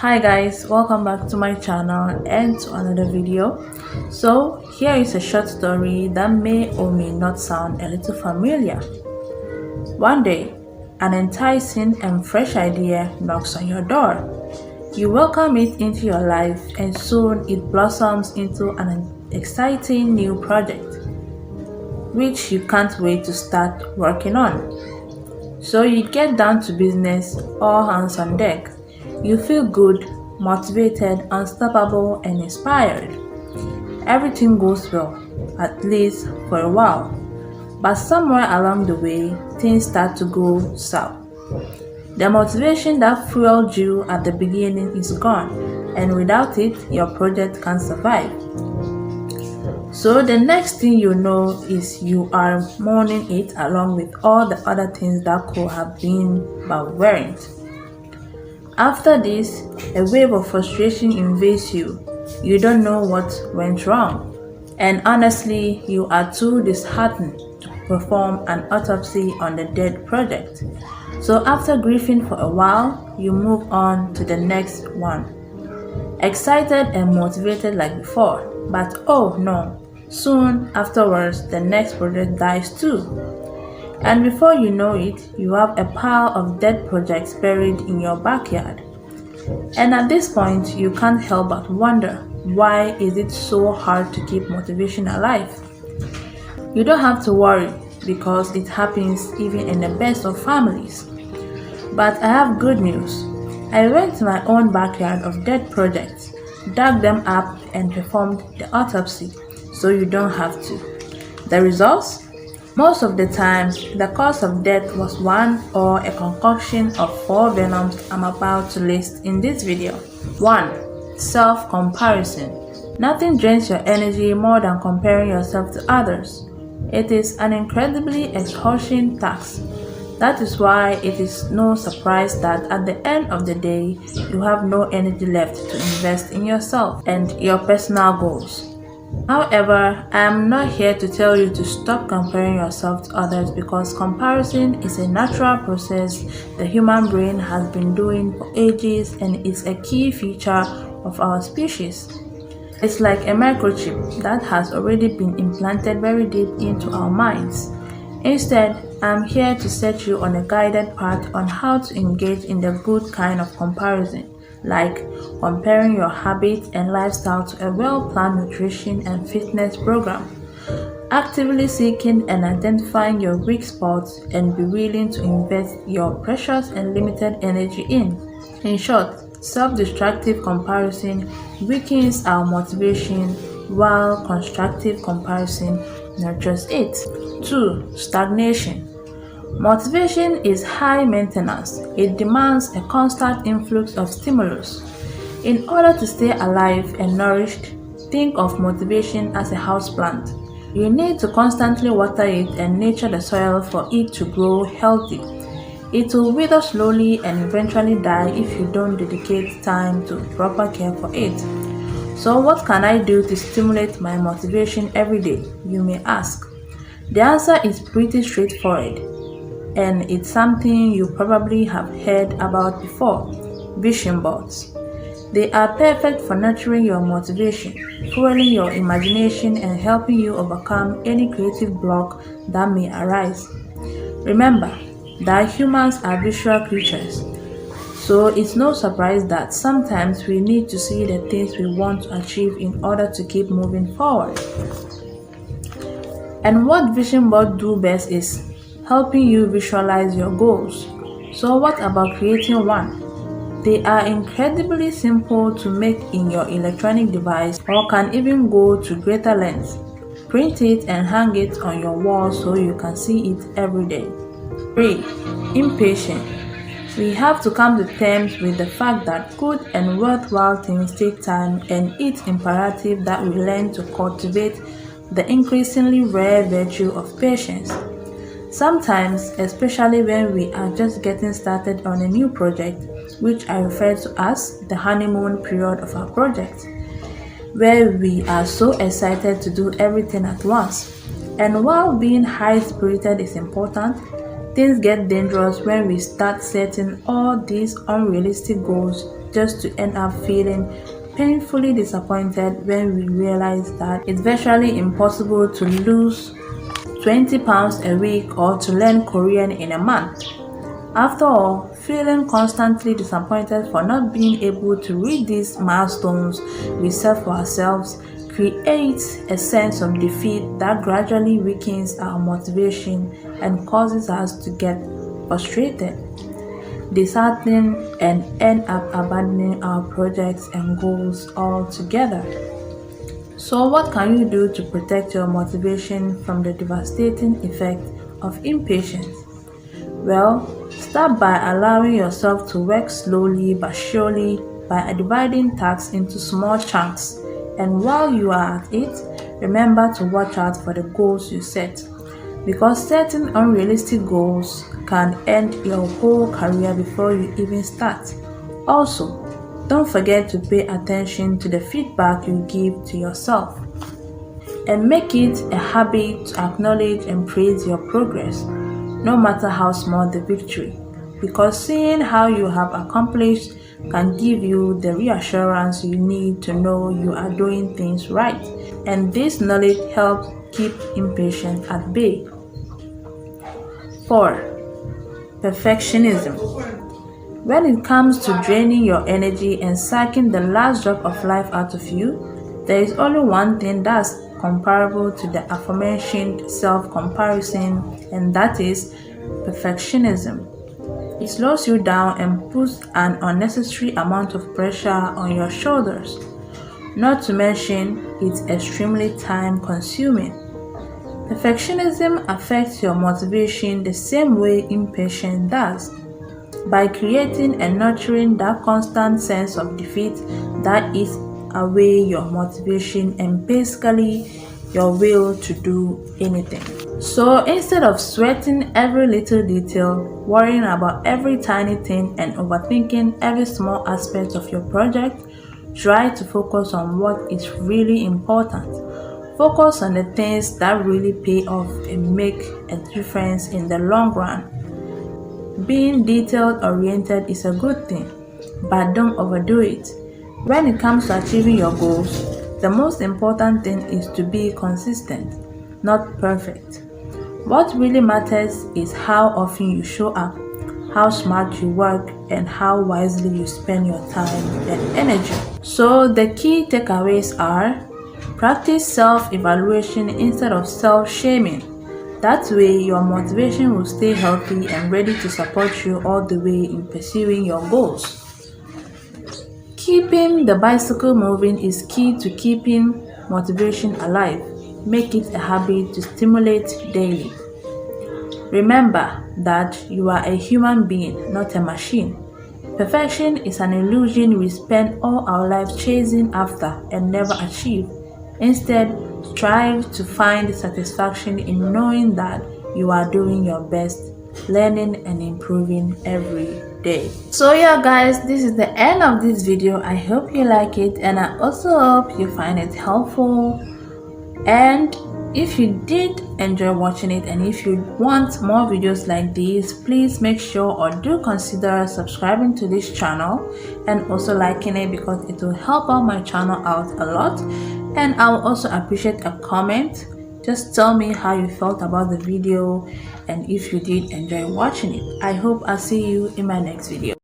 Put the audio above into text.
Hi guys, welcome back to my channel and to another video. So here is a short story that may or may not sound a little familiar. One day, an enticing and fresh idea knocks on your door. You welcome it into your life and soon it blossoms into an exciting new project which you can't wait to start working on. So you get down to business, all hands on deck. You feel good, motivated, unstoppable, and inspired. Everything goes well, at least for a while. But somewhere along the way, things start to go south. The motivation that fueled you at the beginning is gone, and without it, your project can't survive. So the next thing you know is you are mourning it along with all the other things that could have been but weren't. After this, a wave of frustration invades you. You don't know what went wrong. And honestly, you are too disheartened to perform an autopsy on the dead project. So after grieving for a while, you move on to the next one. Excited and motivated like before, but oh no, soon afterwards the next project dies too. And before you know it, you have a pile of dead projects buried in your backyard. And at this point, you can't help but wonder, why is it so hard to keep motivation alive? You don't have to worry, because it happens even in the best of families. But I have good news. I went to my own backyard of dead projects, dug them up and performed the autopsy, so you don't have to. The results? Most of the time, the cause of death was one or a concoction of 4 venoms I'm about to list in this video. 1. Self-comparison. Nothing drains your energy more than comparing yourself to others. It is an incredibly exhausting task. That is why it is no surprise that at the end of the day, you have no energy left to invest in yourself and your personal goals. However, I am not here to tell you to stop comparing yourself to others, because comparison is a natural process the human brain has been doing for ages and is a key feature of our species. It's like a microchip that has already been implanted very deep into our minds. Instead, I'm here to set you on a guided path on how to engage in the good kind of comparison, like comparing your habits and lifestyle to a well-planned nutrition and fitness program, actively seeking and identifying your weak spots and be willing to invest your precious and limited energy in. In short, self-destructive comparison weakens our motivation, while constructive comparison nurtures it. 2. Stagnation. Motivation is high maintenance. It demands a constant influx of stimulus. In order to stay alive and nourished, think of motivation as a houseplant. You need to constantly water it and nurture the soil for it to grow healthy. It will wither slowly and eventually die if you don't dedicate time to proper care for it. So what can I do to stimulate my motivation every day, you may ask? The answer is pretty straightforward, and it's something you probably have heard about before: vision boards. They are perfect for nurturing your motivation, fueling your imagination, and helping you overcome any creative block that may arise. Remember that humans are visual creatures, so it's no surprise that sometimes we need to see the things we want to achieve in order to keep moving forward. And what vision boards do best is helping you visualize your goals. So what about creating one? They are incredibly simple to make in your electronic device, or can even go to greater lengths. Print it and hang it on your wall so you can see it every day. 3. Impatience. We have to come to terms with the fact that good and worthwhile things take time, and it's imperative that we learn to cultivate the increasingly rare virtue of patience. Sometimes, especially when we are just getting started on a new project, which I refer to as the honeymoon period of our project, where we are so excited to do everything at once. And while being high-spirited is important, things get dangerous when we start setting all these unrealistic goals just to end up feeling painfully disappointed when we realize that it's virtually impossible to lose 20 pounds a week or to learn Korean in a month. After all, feeling constantly disappointed for not being able to reach these milestones we set for ourselves creates a sense of defeat that gradually weakens our motivation and causes us to get frustrated, disheartened, and end up abandoning our projects and goals altogether. So, what can you do to protect your motivation from the devastating effect of impatience? Well, start by allowing yourself to work slowly but surely by dividing tasks into small chunks. And while you are at it, remember to watch out for the goals you set, because setting unrealistic goals can end your whole career before you even start. Also, don't forget to pay attention to the feedback you give to yourself and make it a habit to acknowledge and praise your progress, no matter how small the victory, because seeing how you have accomplished can give you the reassurance you need to know you are doing things right, and this knowledge helps keep impatience at bay. 4. Perfectionism. When it comes to draining your energy and sucking the last drop of life out of you, there is only one thing that's comparable to the aforementioned self-comparison, and that is perfectionism. It slows you down and puts an unnecessary amount of pressure on your shoulders. Not to mention, it's extremely time-consuming. Perfectionism affects your motivation the same way impatience does, by creating and nurturing that constant sense of defeat that eats away your motivation and basically your will to do anything. So instead of sweating every little detail, worrying about every tiny thing, and overthinking every small aspect of your project, try to focus on what is really important. Focus on the things that really pay off and make a difference in the long run. Being detail-oriented is a good thing, but don't overdo it. When it comes to achieving your goals, the most important thing is to be consistent, not perfect. What really matters is how often you show up, how smart you work, and how wisely you spend your time and energy. So the key takeaways are: practice self-evaluation instead of self-shaming. That way, your motivation will stay healthy and ready to support you all the way in pursuing your goals. Keeping the bicycle moving is key to keeping motivation alive. Make it a habit to stimulate daily. Remember that you are a human being, not a machine. Perfection is an illusion we spend all our lives chasing after and never achieve. Instead, strive to find satisfaction in knowing that you are doing your best, learning and improving every day. So yeah guys, this is the end of this video. I hope you like it, and I also hope you find it helpful. And if you did enjoy watching it, and if you want more videos like these, please make sure or do consider subscribing to this channel and also liking it, because it will help out my channel out a lot. And I will also appreciate a comment. Just tell me how you felt about the video and if you did enjoy watching it. I hope I'll see you in my next video.